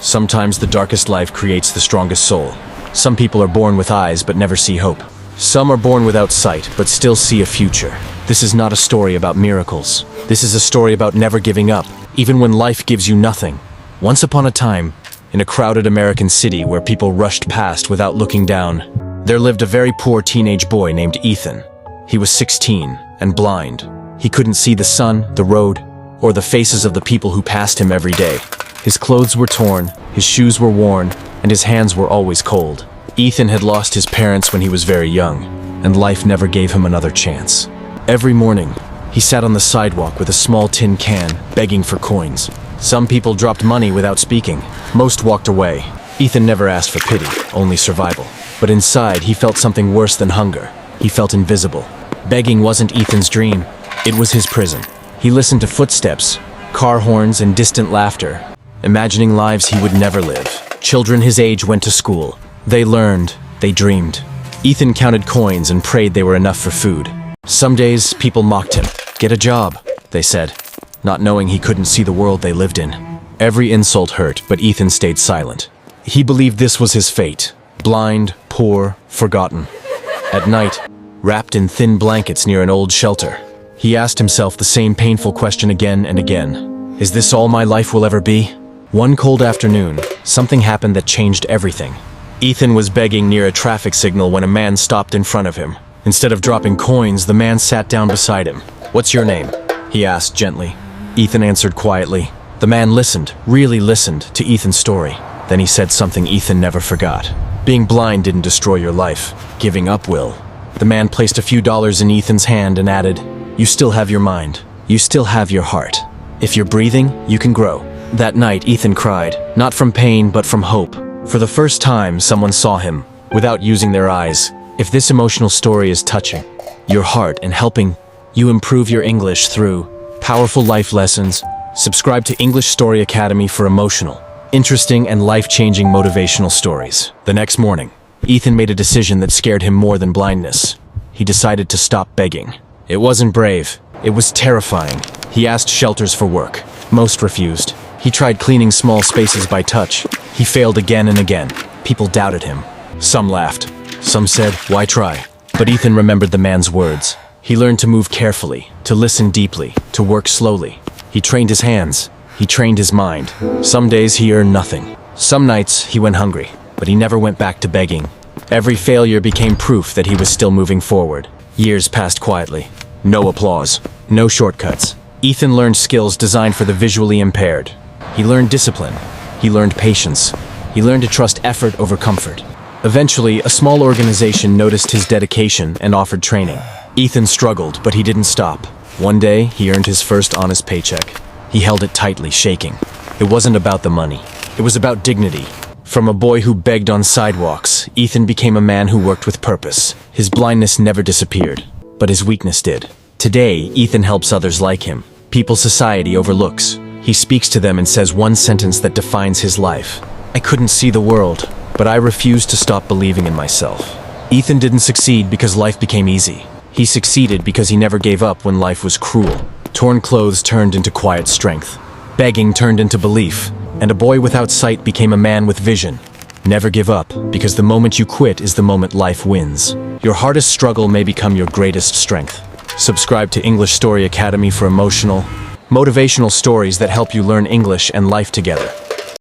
Sometimes the darkest life creates the strongest soul. Some people are born with eyes but never see hope. Some are born without sight but still see a future. This is not a story about miracles. This is a story about never giving up, even when life gives you nothing. Once upon a time, in a crowded American city where people rushed past without looking down, there lived a very poor teenage boy named Ethan. He was 16 and blind. He couldn't see the sun, the road, or the faces of the people who passed him every day. His clothes were torn, his shoes were worn, and his hands were always cold. Ethan had lost his parents when he was very young, and life never gave him another chance. Every morning, he sat on the sidewalk with a small tin can, begging for coins. Some people dropped money without speaking. Most walked away. Ethan never asked for pity, only survival. But inside, he felt something worse than hunger. He felt invisible. Begging wasn't Ethan's dream. It was his prison. He listened to footsteps, car horns, and distant laughter, imagining lives he would never live. Children his age went to school. They learned, they dreamed. Ethan counted coins and prayed they were enough for food. Some days, people mocked him. "Get a job," they said, not knowing he couldn't see the world they lived in. Every insult hurt, but Ethan stayed silent. He believed this was his fate. Blind, poor, forgotten. At night, wrapped in thin blankets near an old shelter, he asked himself the same painful question again and again. Is this all my life will ever be? One cold afternoon, something happened that changed everything. Ethan was begging near a traffic signal when a man stopped in front of him. Instead of dropping coins, the man sat down beside him. "What's your name?" he asked gently. Ethan answered quietly. The man listened, really listened, to Ethan's story. Then he said something Ethan never forgot. "Being blind didn't destroy your life. Giving up will." The man placed a few dollars in Ethan's hand and added, "You still have your mind. You still have your heart. If you're breathing, you can grow." That night, Ethan cried, not from pain, but from hope. For the first time, someone saw him, without using their eyes. If this emotional story is touching your heart and helping you improve your English through powerful life lessons, subscribe to English Story Academy for emotional, interesting, and life-changing motivational stories. The next morning, Ethan made a decision that scared him more than blindness. He decided to stop begging. It wasn't brave. It was terrifying. He asked shelters for work. Most refused. He tried cleaning small spaces by touch. He failed again and again. People doubted him. Some laughed. Some said, "Why try?" But Ethan remembered the man's words. He learned to move carefully, to listen deeply, to work slowly. He trained his hands. He trained his mind. Some days he earned nothing. Some nights he went hungry, but he never went back to begging. Every failure became proof that he was still moving forward. Years passed quietly. No applause. No shortcuts. Ethan learned skills designed for the visually impaired. He learned discipline. He learned patience. He learned to trust effort over comfort. Eventually, a small organization noticed his dedication and offered training. Ethan struggled, but he didn't stop. One day, he earned his first honest paycheck. He held it tightly, shaking. It wasn't about the money. It was about dignity. From a boy who begged on sidewalks, Ethan became a man who worked with purpose. His blindness never disappeared, but his weakness did. Today, Ethan helps others like him. People society overlooks. He speaks to them and says one sentence that defines his life. "I couldn't see the world, but I refused to stop believing in myself." Ethan didn't succeed because life became easy. He succeeded because he never gave up when life was cruel. Torn clothes turned into quiet strength. Begging turned into belief. And a boy without sight became a man with vision. Never give up, because the moment you quit is the moment life wins. Your hardest struggle may become your greatest strength. Subscribe to English Story Academy for emotional, motivational stories that help you learn English and life together.